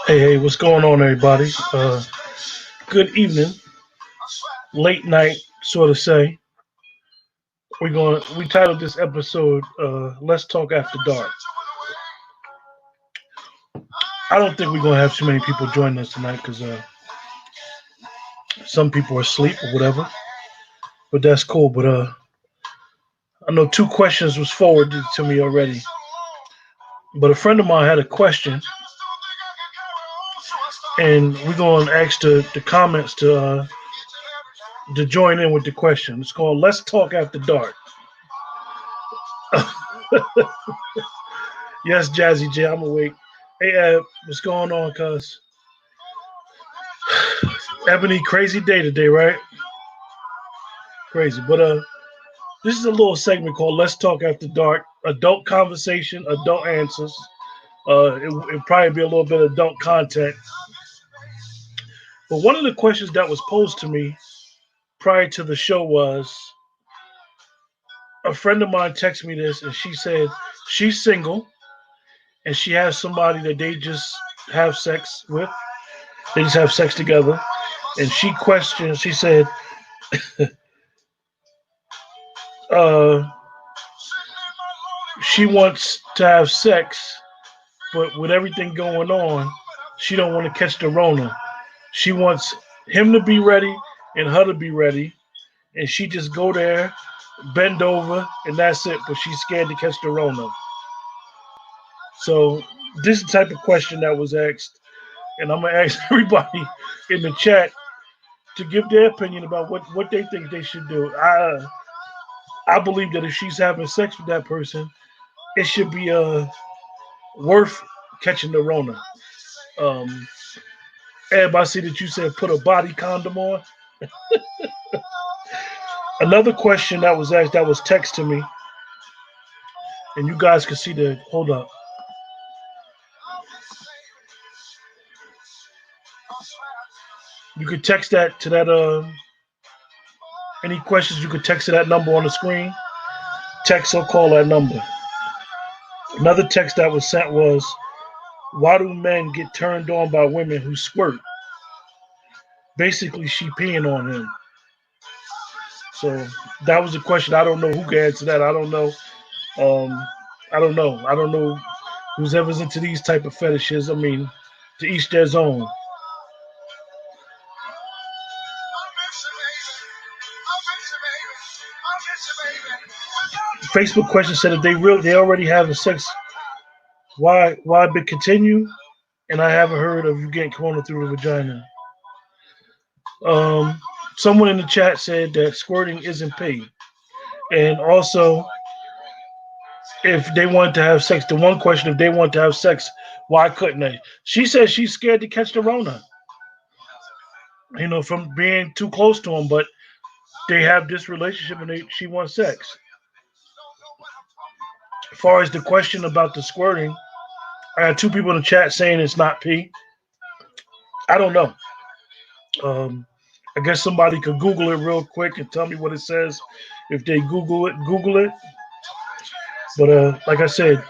Hey, what's going on, everybody? Good evening, late night, sort of say. We titled this episode "Let's Talk After Dark." I don't think we're gonna have too many people join us tonight because some people are asleep or whatever. But that's cool. But I know two questions was forwarded to me already. But a friend of mine had a question, and we're gonna ask the comments to join in with the question. It's called "Let's Talk After Dark." Yes, Jazzy J, I'm awake. Hey, what's going on, cuz? Ebony, crazy day today, right? Crazy. But this is a little segment called "Let's Talk After Dark." Adult conversation, adult answers. It'll probably be a little bit of adult content. But one of the questions that was posed to me prior to the show was a friend of mine texted me this, and she said she's single and she has somebody that they just have sex with. They just have sex together. And she questioned, she said, uh, she wants to have sex, but with everything going on, she don't want to catch the Rona. She wants him to be ready and her to be ready, and she just go there, bend over, and that's it. But she's scared to catch the Rona. So this is the type of question that was asked, and I'm gonna ask everybody in the chat to give their opinion about what they think they should do. I believe that if she's having sex with that person, it should be worth catching the Rona. Um, Everybody see that you said put a body condom on. Another question that was asked that was text to me, and you guys can see the hold up. You could text that to that any questions you could text to that number on the screen. Text or call that number. Another text that was sent was why do men get turned on by women who squirt? Basically she peeing on him. So that was a question. I don't know who can answer that. I don't know. Um I don't know. I don't know who's ever into these type of fetishes. I mean, to each their own. Facebook question said if they already having sex, why be continue? And I haven't heard of you getting corona through the vagina. Um, Someone in the chat said that squirting isn't paid, and also if they want to have sex, the one question if they want to have sex, why couldn't they? She says she's scared to catch the Rona, from being too close to him, but they have this relationship and she wants sex. As far as the question about the squirting, I had two people in the chat saying it's not pee. I don't know. Um, I guess somebody could Google it real quick and tell me what it says. If they Google it. But like I said,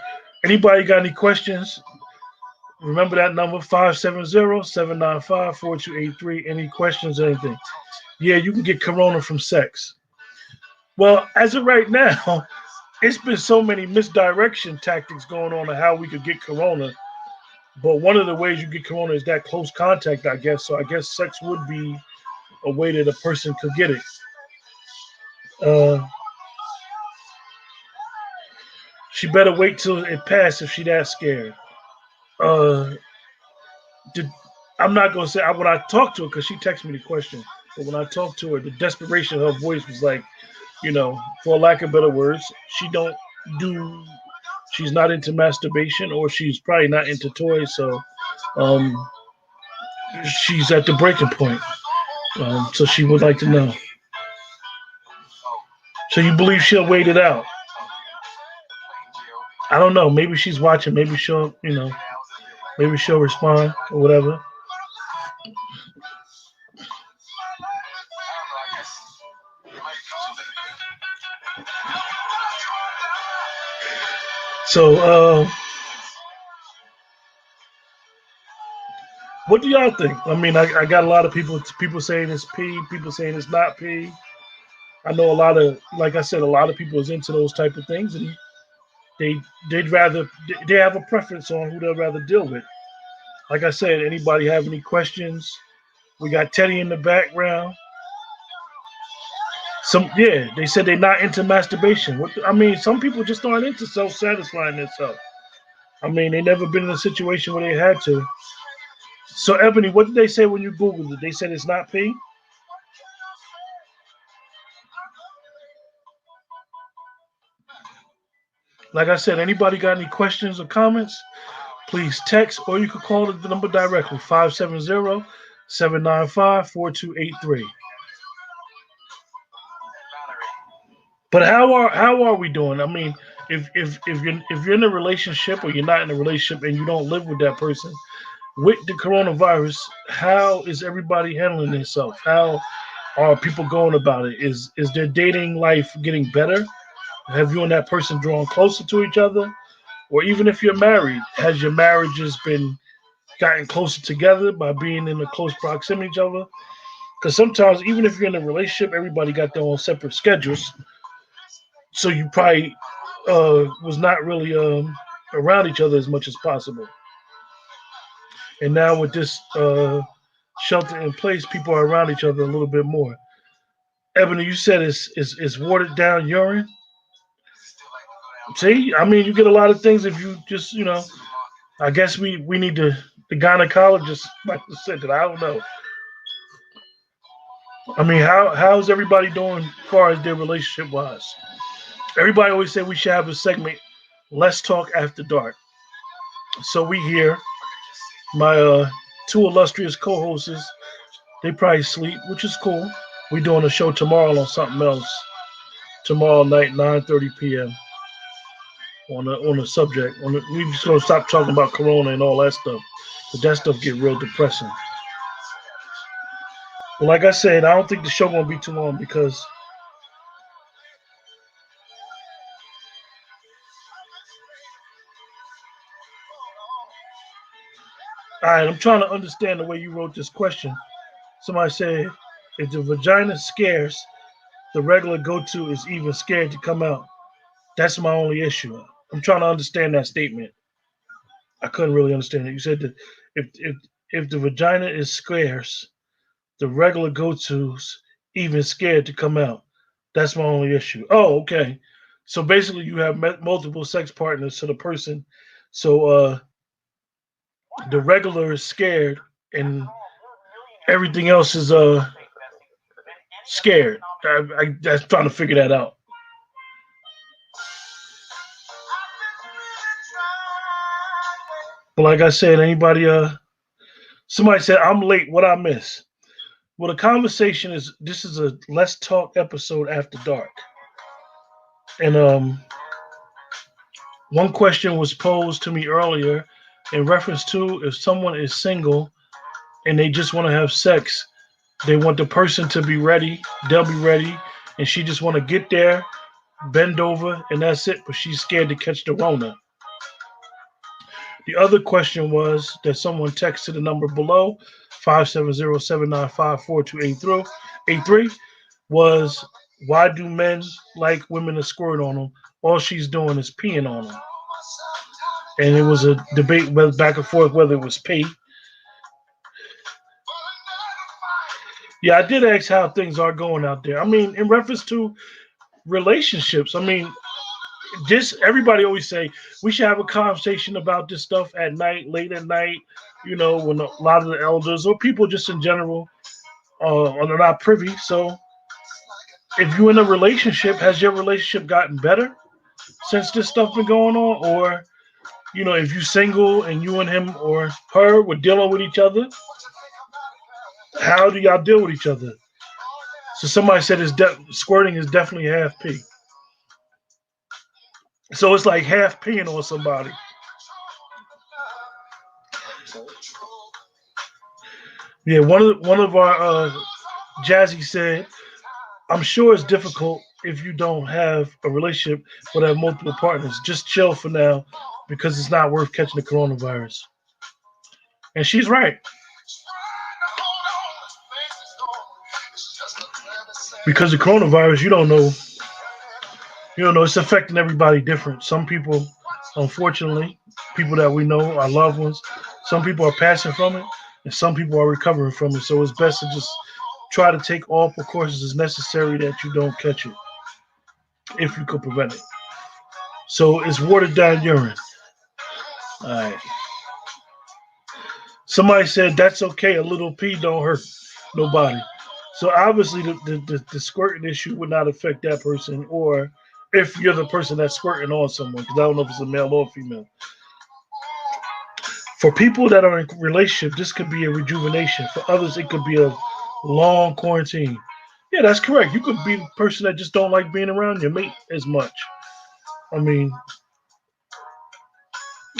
anybody got any questions? Remember that number 570-795-4283. Any questions, anything? Yeah, you can get corona from sex. Well, as of right now, it's been so many misdirection tactics going on how we could get corona. But one of the ways you get corona is that close contact, I guess. So I guess sex would be a way that a person could get it. Uh, she better wait till it passes if she that scared. Uh, did, I'm not gonna say when I talked to her because she texted me the question, but when I talked to her, the desperation of her voice was like, for lack of better words, she don't do. She's not into masturbation, or she's probably not into toys. So, um, she's at the breaking point. So she would like to know. So you believe she'll wait it out? I don't know. Maybe she's watching. Maybe maybe she'll respond or whatever. So What do y'all think? I mean, I got a lot of people saying it's P, people saying it's not P. I know a lot of, like I said, a lot of people is into those type of things, and they they'd rather they have a preference on who they'd rather deal with. Like I said, anybody have any questions? We got Teddy in the background. They said they're not into masturbation. I mean, some people just aren't into self satisfying themselves. I mean, they never been in a situation where they had to. So, Ebony, what did they say when you Googled it? They said it's not P. Like I said, anybody got any questions or comments? Please text or you can call the number directly 570-795-4283. But how are we doing? I mean, if you're in a relationship or you're not in a relationship and you don't live with that person with the coronavirus, how is everybody handling themselves? How are people going about it? Is their dating life getting better? Have you and that person drawn closer to each other? Or even if you're married, has your marriages been gotten closer together by being in a close proximity to each other? Because sometimes, even if you're in a relationship, everybody got their own separate schedules. So you probably was not really around each other as much as possible. And now with this shelter in place, people are around each other a little bit more. Ebony, you said it's watered down urine. See, I mean, you get a lot of things if you just, I guess we need the gynecologist, like I said, that I don't know. I mean, how's everybody doing as far as their relationship wise? Everybody always say we should have a segment, Let's Talk After Dark. So we here, my two illustrious co-hosts, they probably sleep, which is cool. We doing a show tomorrow on something else. Tomorrow night, 9:30 p.m. on the subject. We just gonna stop talking about Corona and all that stuff, but that stuff get real depressing. But like I said, I don't think the show gonna be too long because all right, I'm trying to understand the way you wrote this question. Somebody said, if the vagina is scarce, the regular go-to is even scared to come out. That's my only issue. I'm trying to understand that statement. I couldn't really understand it. You said that if the vagina is scarce, the regular go-to's even scared to come out. That's my only issue. Oh, okay. So basically, you have multiple sex partners to the person. So the regular is scared, and everything else is scared. That's trying to figure that out. But like I said, anybody somebody said I'm late. What I miss? Well, the conversation is this is a Let's Talk episode after dark, and one question was posed to me earlier in reference to if someone is single and they just want to have sex, they want the person to be ready, they'll be ready, and she just want to get there, bend over, and that's it. But she's scared to catch the Rona. The other question was that someone texted the number below 570-795-4283 was why do men like women to squirt on them? All she's doing is peeing on them. And it was a debate back and forth whether it was pee. Yeah, I did ask how things are going out there. I mean, in reference to relationships, I mean, just everybody always say we should have a conversation about this stuff at night, late at night, when a lot of the elders or people just in general are not privy. So if you're in a relationship, has your relationship gotten better since this stuff been going on? Or, if you single and you and him or her were dealing with each other, how do y'all deal with each other? So somebody said squirting is definitely half pee. So it's like half peeing on somebody. Yeah, one of our Jazzy said, "I'm sure it's difficult if you don't have a relationship but have multiple partners. Just chill for now because it's not worth catching the coronavirus." And she's right. Because the coronavirus, you don't know, it's affecting everybody different. Some people, unfortunately, people that we know, our loved ones, some people are passing from it, and some people are recovering from it. So it's best to just try to take all precautions as necessary that you don't catch it, if you could prevent it. So it's watered down urine. All right. Somebody said that's okay. A little pee don't hurt nobody. So obviously the squirting issue would not affect that person, or if you're the person that's squirting on someone, because I don't know if it's a male or female. For people that are in relationship, this could be a rejuvenation. For others, it could be a long quarantine. Yeah, that's correct. You could be the person that just don't like being around your mate as much. I mean,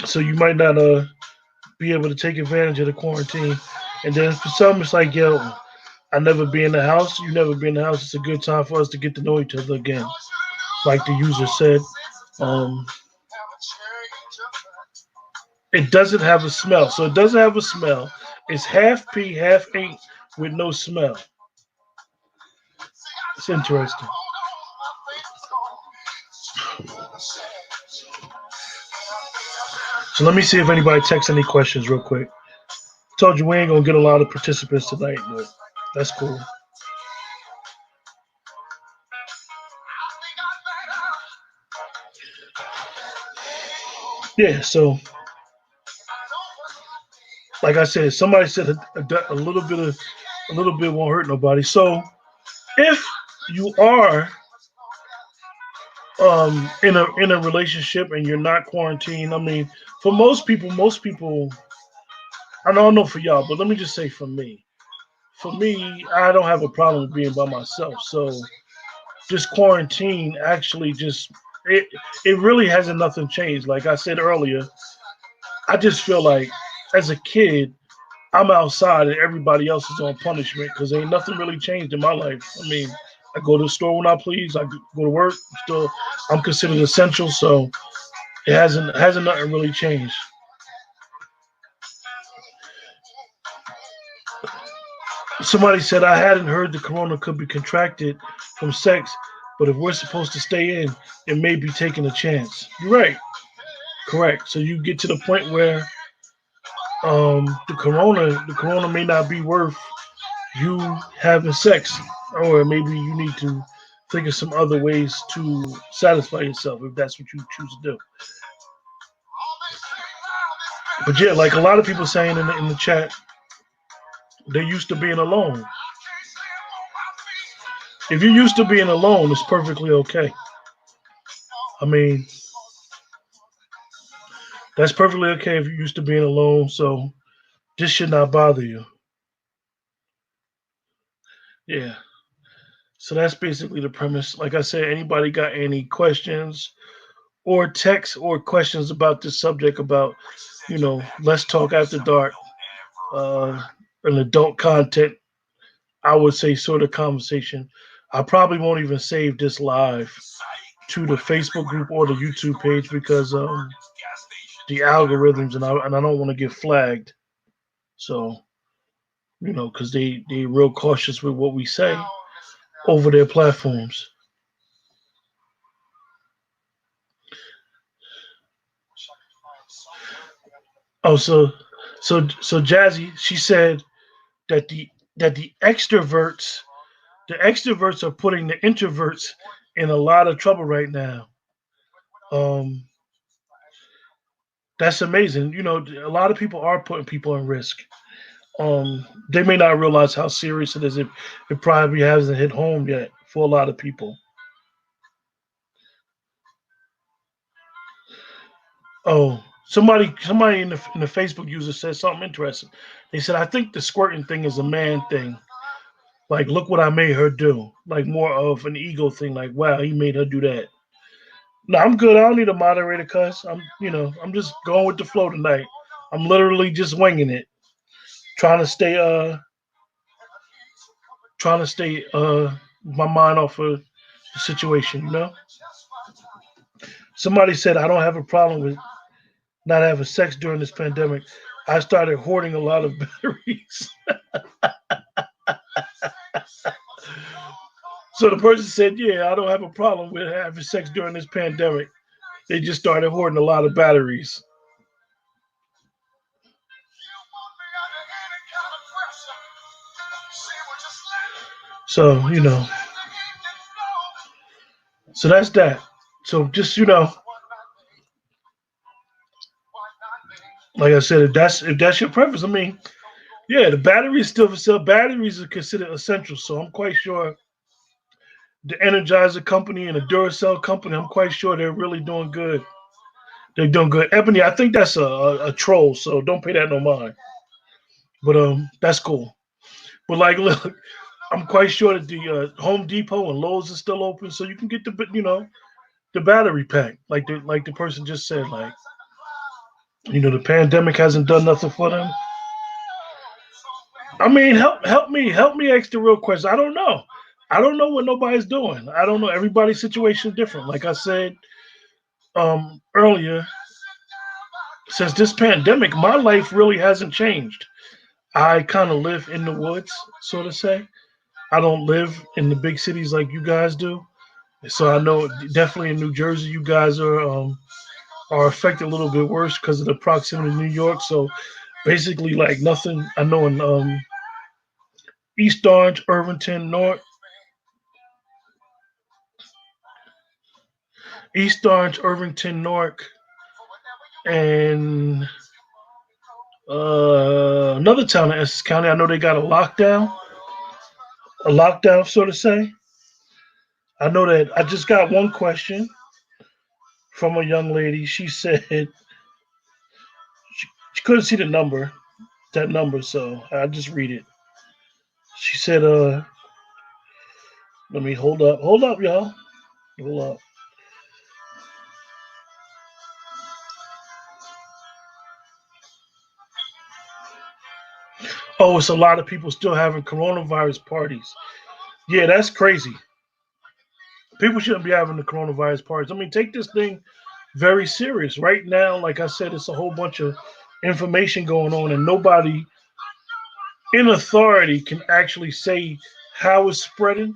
so you might not be able to take advantage of the quarantine. And then for some, it's like, yo, I never be in the house. You never be in the house. It's a good time for us to get to know each other again. Like the user said, um, it doesn't have a smell. So it doesn't have a smell. It's half pee, half ain't with no smell. It's interesting. So let me see if anybody texts any questions real quick. Told you we ain't gonna get a lot of participants tonight, but that's cool. Yeah. So like I said, somebody said a little bit won't hurt nobody. So if you are in a relationship and you're not quarantined, I mean, for most people, I don't know for y'all, but let me just say for me. For me, I don't have a problem with being by myself. So this quarantine actually just it really hasn't nothing changed. Like I said earlier, I just feel like as a kid, I'm outside and everybody else is on punishment because ain't nothing really changed in my life. I mean, I go to the store when I please. I go to work. Still, I'm considered essential, so it hasn't nothing really changed. Somebody said I hadn't heard the corona could be contracted from sex, but if we're supposed to stay in, it may be taking a chance. You're right, correct. So you get to the point where the corona may not be worth you having sex, or maybe you need to think of some other ways to satisfy yourself if that's what you choose to do. But yeah, like a lot of people saying in the chat, they're used to being alone. If you're used to being alone, it's perfectly okay. I mean, that's perfectly okay if you're used to being alone. So this should not bother you. Yeah. So that's basically the premise. Like I said, anybody got any questions or texts or questions about this subject about, let's talk after dark, uh, an adult content, I would say sort of conversation. I probably won't even save this live to the Facebook group or the YouTube page because the algorithms and I don't want to get flagged. So because they real cautious with what we say over their platforms. Oh, so Jazzy, she said that the extroverts are putting the introverts in a lot of trouble right now. Um, that's amazing. A lot of people are putting people in risk. They may not realize how serious it is. It probably hasn't hit home yet for a lot of people. Oh, somebody in the Facebook user said something interesting. They said, "I think the squirting thing is a man thing. Like, look what I made her do. Like more of an ego thing. Like, wow, he made her do that." No, I'm good. I don't need a moderator, cuz I'm just going with the flow tonight. I'm literally just winging it, trying to stay my mind off of the situation. Somebody said I don't have a problem with not having sex during this pandemic. I started hoarding a lot of batteries. So the person said, "Yeah, I don't have a problem with having sex during this pandemic. They just started hoarding a lot of batteries." So so that's that. So just like I said, if that's your preference, I mean, yeah, the batteries still for sale. Batteries are considered essential, so I'm quite sure the Energizer company and the Duracell company, I'm quite sure they're really doing good. They're doing good. Ebony, I think that's a troll, so don't pay that no mind. But that's cool. But like, look, I'm quite sure that the Home Depot and Lowe's is still open, so you can get the battery pack, like the person just said. Like, the pandemic hasn't done nothing for them. I mean, help me ask the real question. I don't know. I don't know what nobody's doing. I don't know. Everybody's situation is different. Like I said earlier, since this pandemic, my life really hasn't changed. I kind of live in the woods, so to say. I don't live in the big cities like you guys do. So I know definitely in New Jersey, you guys are affected a little bit worse because of the proximity to New York. So basically, like nothing. I know in East Orange, Irvington, East Orange, Irvington, Newark, and another town in Essex County. I know they got a lockdown, so to say. I know that I just got one question from a young lady. She said she couldn't see that number, so I just read it. She said, let me hold up, y'all, hold up. Oh, it's a lot of people still having coronavirus parties. Yeah, that's crazy. People shouldn't be having the coronavirus parties. I mean, take this thing very serious. Right now, like I said, it's a whole bunch of information going on, and nobody in authority can actually say how it's spreading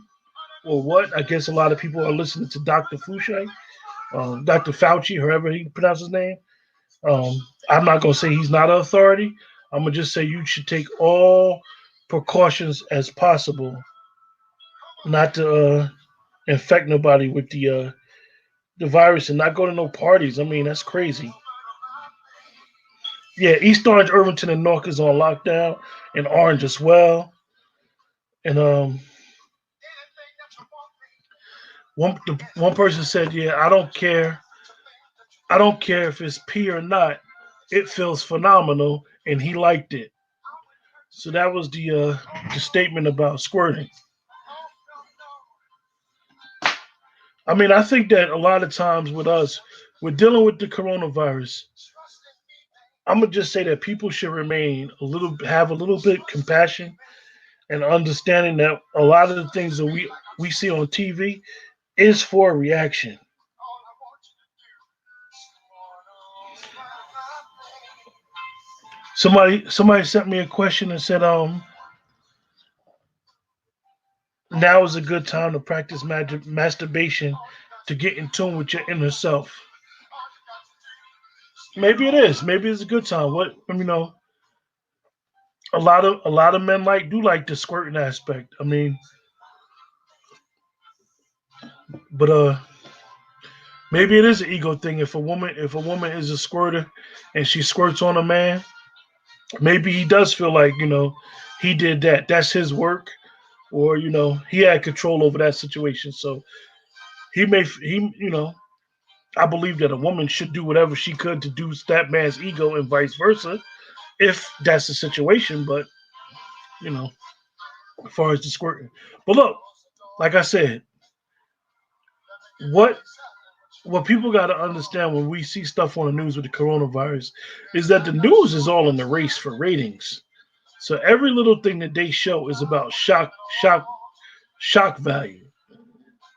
or what. I guess a lot of people are listening to Dr. Fauci, Dr. Fauci, however he pronounces his name. Um, I'm not going to say he's not an authority. I'm going to just say you should take all precautions as possible not to infect nobody with the virus and not go to no parties. I mean, that's crazy. Yeah, East Orange, Irvington, and North is on lockdown, and Orange as well. And one person said, "Yeah, I don't care if it's pee or not. It feels phenomenal, and he liked it." So that was the statement about squirting. I mean, I think that a lot of times with us, we're dealing with the coronavirus. I'm gonna just say that people should have a little bit compassion and understanding that a lot of the things that we see on TV is for a reaction. Somebody sent me a question and said, now is a good time to practice masturbation to get in tune with your inner self. Maybe it is. Maybe it's a good time. A lot of men do like the squirting aspect. I mean, but maybe it is an ego thing. If a woman is a squirter and she squirts on a man, maybe he does feel like he did that. That's his work, or he had control over that situation. So he. I believe that a woman should do whatever she could to do that man's ego and vice versa, if that's the situation. But you know, as far as the squirting. But look, like I said, what what people got to understand when we see stuff on the news with the coronavirus is that the news is all in the race for ratings. So every little thing that they show is about shock, shock value.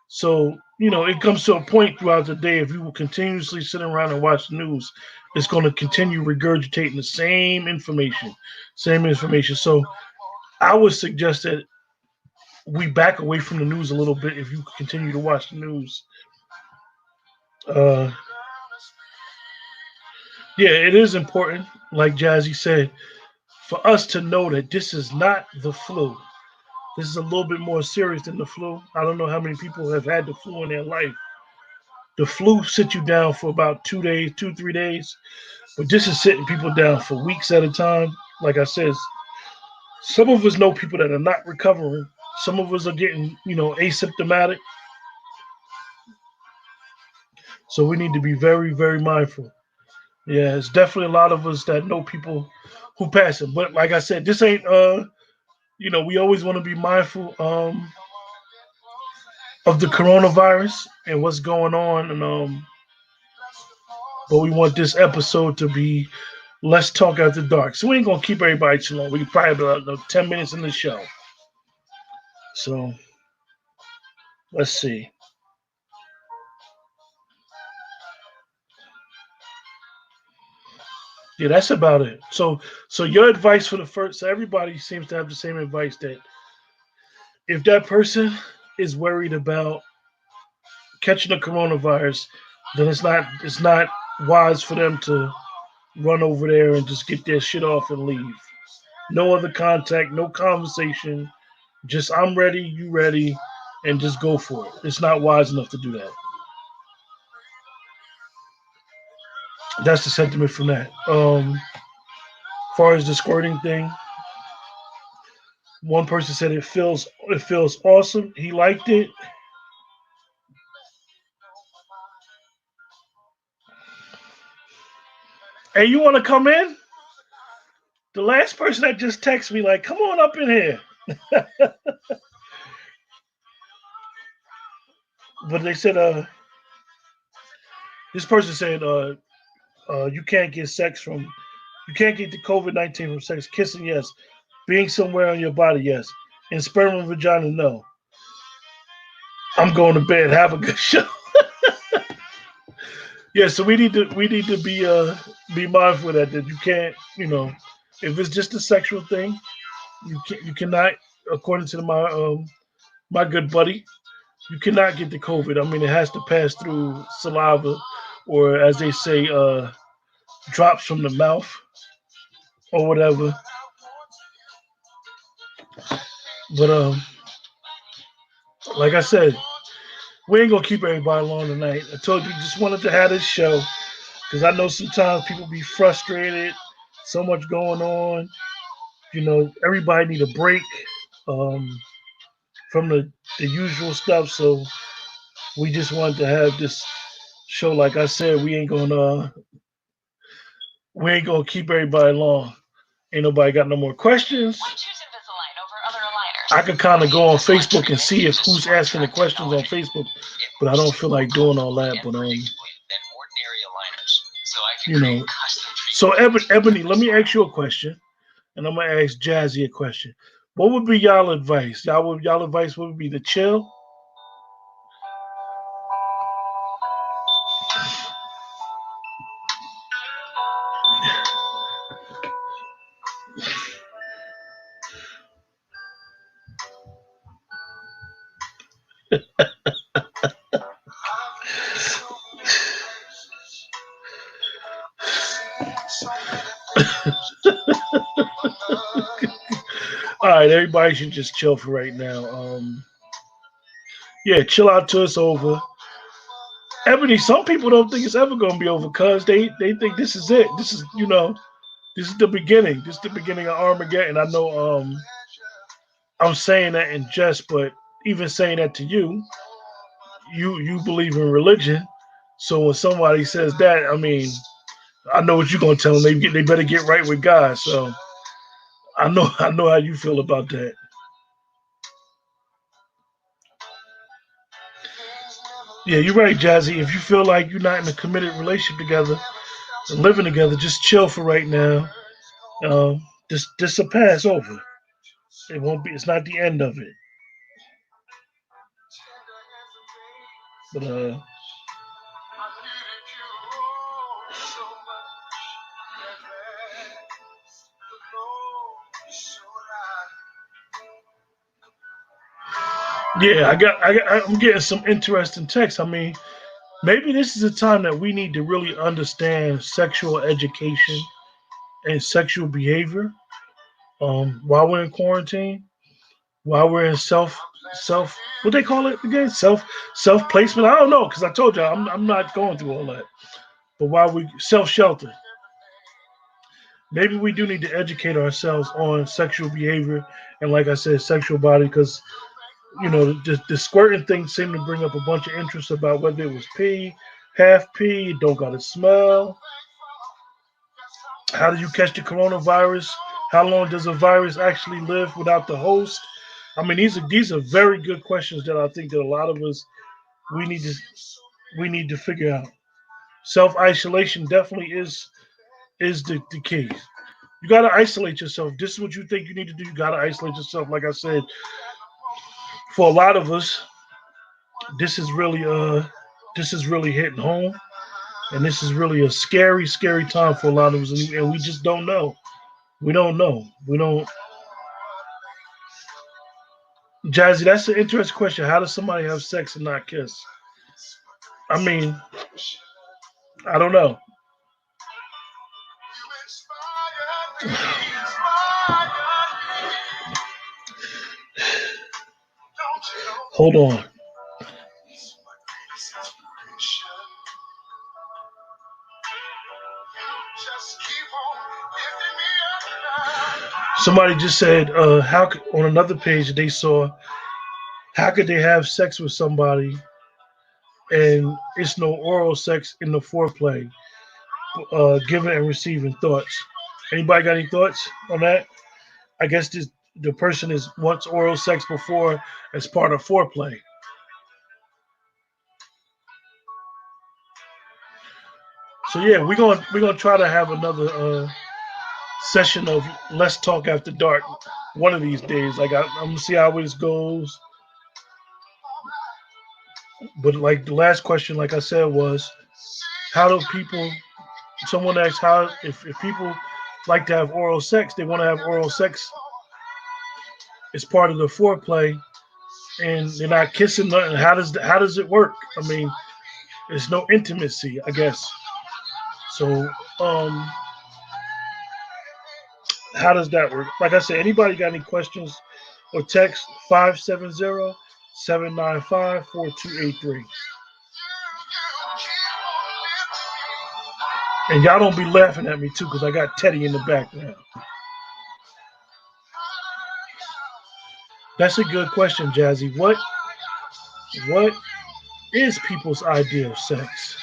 So, it comes to a point throughout the day if you will continuously sit around and watch the news, it's going to continue regurgitating the same information. Same information. So I would suggest that we back away from the news a little bit if you continue to watch the news. Uh, yeah, it is important, like Jazzy said, for us to know that this is not the flu. This is a little bit more serious than the flu. I don't know how many people have had the flu in their life. The flu sits you down for about 2 days, 3 days, but this is sitting people down for weeks at a time. Like I said, some of us know people that are not recovering. Some of us are getting, asymptomatic. So we need to be very, very mindful. Yeah, it's definitely a lot of us that know people who pass it. But like I said, this ain't we always want to be mindful of the coronavirus and what's going on and but we want this episode to be let's talk after dark. So we ain't gonna keep everybody too long. We probably about 10 minutes in the show. So let's see. Yeah, that's about it. So your advice for the first. So everybody seems to have the same advice that if that person is worried about catching the coronavirus, then it's not wise for them to run over there and just get their shit off and leave. No other contact, no conversation. Just I'm ready, you ready, and just go for it. It's not wise enough to do that. That's the sentiment from that. As far as the squirting thing, one person said it feels awesome. He liked it. Hey, you want to come in? The last person that just texted me, like, come on up in here. But they said, this person said, you can't get sex from, you can't get the COVID-19 from sex. Kissing, yes. Being somewhere on your body, yes. And sperm and vagina, no. I'm going to bed. Have a good show. Yeah, so we need to be mindful of that you can't, if it's just a sexual thing, you cannot, according to my good buddy, you cannot get the COVID. I mean, it has to pass through saliva, or as they say, drops from the mouth or whatever. But like I said, we ain't gonna keep everybody long tonight. I told you, just wanted to have this show because I know sometimes people be frustrated, so much going on. Everybody need a break um, from the usual stuff. So we just wanted to have this show. Like I said, we ain't gonna keep everybody long. Ain't nobody got no more questions. I could kind of go on Facebook and see if who's asking the questions on Facebook, but I don't feel like doing all that. But you know, so Ebony, let me ask you a question, and I'm gonna ask Jazzy a question. What would be y'all advice? Y'all advice would be to chill. All right, everybody should just chill for right now. Yeah, chill out till it's over. Ebony, some people don't think it's ever gonna be over because they think this is it. This is the beginning. This is the beginning of Armageddon. I know I'm saying that in jest, but even saying that to you, you believe in religion. So when somebody says that, I mean, I know what you're gonna tell them. They better get right with God. So I know how you feel about that. Yeah, you're right, Jazzy. If you feel like you're not in a committed relationship together and living together, just chill for right now. This will pass over. It won't be. It's not the end of it. But Yeah, I'm getting some interesting texts. I mean, maybe this is a time that we need to really understand sexual education and sexual behavior. While we're in quarantine, while we're in self what they call it again, self placement. I don't know because I told you I'm not going through all that. But while we self shelter, maybe we do need to educate ourselves on sexual behavior and, like I said, sexual body because the squirting thing seemed to bring up a bunch of interest about whether it was pee, half pee, don't gotta smell. How do you catch the coronavirus? How long does a virus actually live without the host? I mean, these are very good questions that I think that a lot of us we need to we need to figure out. Self isolation definitely is the key. You gotta isolate yourself. This is what you think you need to do. You gotta isolate yourself. Like I said, for a lot of us, this is really this is really hitting home, and this is really a scary, scary time for a lot of us, and we just don't know. We don't know. We don't. Jazzy, that's an interesting question. How does somebody have sex and not kiss? I mean, I don't know. Hold on. Somebody just said, on another page they saw, how could they have sex with somebody and it's no oral sex in the foreplay, giving and receiving thoughts? Anybody got any thoughts on that? I guess the person is wants oral sex before as part of foreplay. So yeah, we're gonna try to have another session of Let's Talk After Dark one of these days. Like I'm gonna see how this goes. But like the last question, like I said, was how do people? Someone asked how if people like to have oral sex, they want to have oral sex as part of the foreplay, and they're not kissing nothing. How does it work? I mean, there's no intimacy, I guess. So um, how does that work? Like I said, anybody got any questions or text 570-795-4283. And y'all don't be laughing at me too, because I got Teddy in the background. That's a good question, Jazzy. What is people's idea of sex?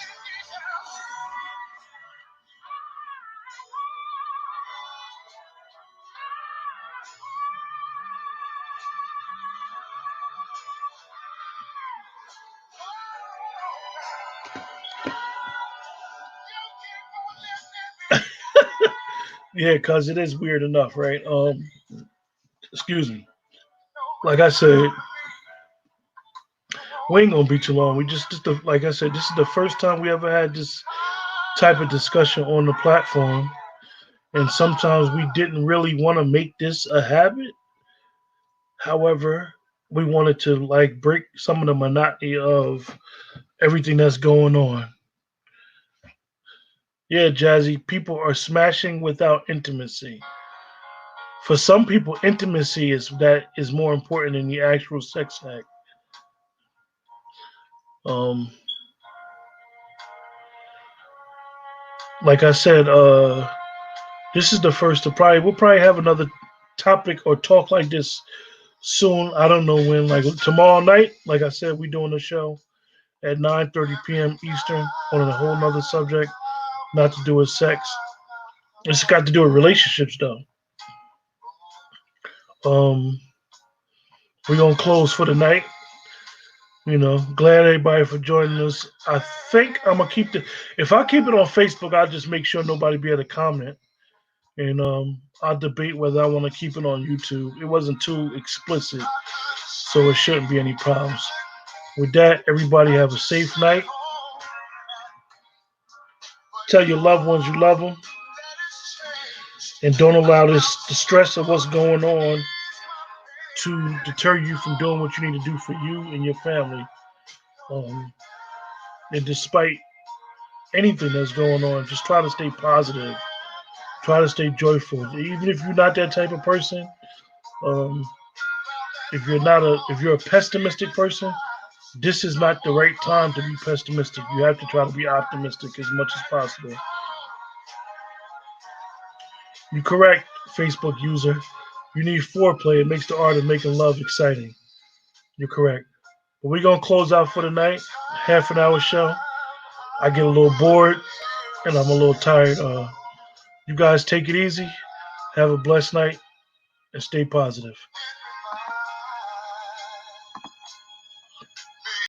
Yeah, because it is weird enough, right? Excuse me. Like I said, we ain't gonna be too long. We like I said, this is the first time we ever had this type of discussion on the platform, and sometimes we didn't really want to make this a habit. However, we wanted to like break some of the monotony of everything that's going on. Yeah, Jazzy, people are smashing without intimacy. For some people, intimacy is more important than the actual sex act. Um, like I said, this is the first to probably we'll probably have another topic or talk like this soon. I don't know when, like tomorrow night. Like I said, we doing a show at 9:30 p.m. Eastern on a whole nother subject, not to do with sex. It's got to do with relationships though. Um, we're gonna close for the night. Glad everybody for joining us. I think I'm gonna keep the. If I keep it on Facebook, I'll just make sure nobody be able to comment, and I'll debate whether I want to keep it on YouTube. It wasn't too explicit, so it shouldn't be any problems. With that, everybody have a safe night. Tell your loved ones you love them, and don't allow the stress of what's going on to deter you from doing what you need to do for you and your family. And despite anything that's going on, just try to stay positive. Try to stay joyful. Even if you're not that type of person, um, if you're a pessimistic person, this is not the right time to be pessimistic. You have to try to be optimistic as much as possible. You're correct, Facebook user. You need foreplay. It makes the art of making love exciting. You're correct. But we're gonna close out for the night. Half an hour show. I get a little bored and I'm a little tired. You guys take it easy. Have a blessed night and stay positive.